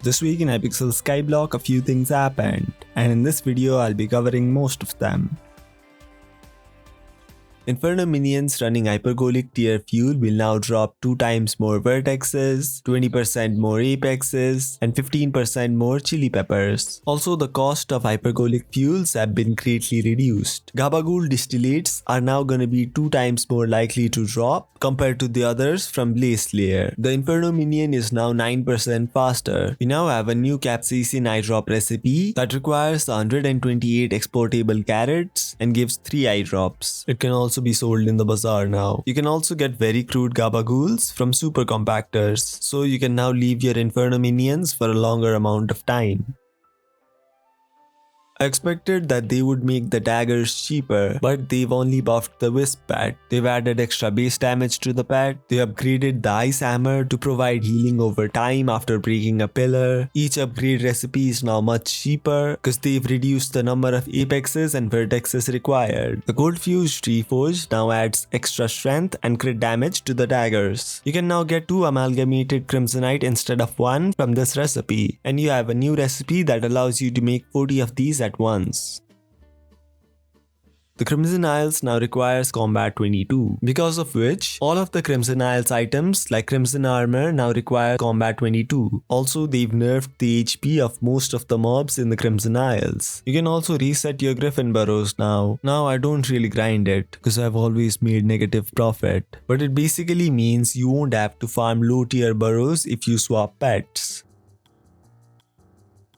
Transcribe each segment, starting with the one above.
This week in Hypixel Skyblock, a few things happened, and in this video I'll be covering most of them. Inferno minions running hypergolic tier fuel will now drop 2 times more vertexes, 20% more apexes, and 15% more chili peppers. Also, the cost of hypergolic fuels have been greatly reduced. Gabagool distillates are now gonna be 2 times more likely to drop compared to the others from Blaze Layer. The Inferno minion is now 9% faster. We now have a new capsaicin eye drop recipe that requires 128 exportable carrots and gives 3 eye drops. It can also be sold in the bazaar now. You can also get very crude gabagools from super compactors, so you can now leave your Inferno minions for a longer amount of time. I expected that they would make the daggers cheaper, but they've only buffed the Wisp pet. They've added extra base damage to the pet. They upgraded the Ice Hammer to provide healing over time after breaking a pillar. Each upgrade recipe is now much cheaper because they've reduced the number of apexes and vertexes required. The Gold Fused Reforged now adds extra strength and crit damage to the daggers. You can now get 2 amalgamated Crimsonite instead of 1 from this recipe, and you have a new recipe that allows you to make 40 of these at once. The Crimson Isles now requires combat 22, because of which all of the Crimson Isles items like Crimson Armor now require combat 22. Also, they've nerfed the HP of most of the mobs in the Crimson Isles. You can also reset your Griffin burrows now. Now I don't really grind it because I've always made negative profit, but it basically means you won't have to farm low tier burrows if you swap pets.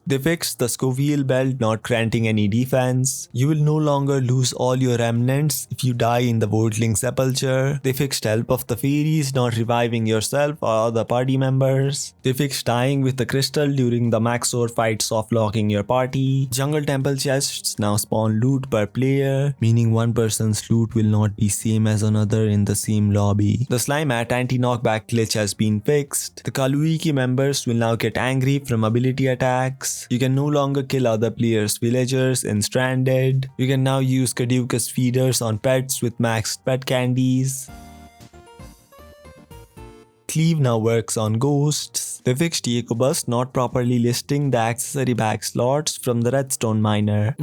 They fixed the Scoville belt not granting any defense. You will no longer lose all your remnants if you die in the Voidling Sepulchre. They fixed help of the fairies not reviving yourself or other party members. They fixed dying with the crystal during the Maxor fight soft locking your party. Jungle temple chests now spawn loot per player, meaning one person's loot will not be same as another in the same lobby. The slime at anti-knockback glitch has been fixed. The Kaluiki members will now get angry from ability attacks. You can no longer kill other players' villagers in Stranded. You can now use Caducous feeders on pets with maxed pet candies. Cleave now works on ghosts. They fixed Jacobus not properly listing the accessory bag slots from the redstone miner.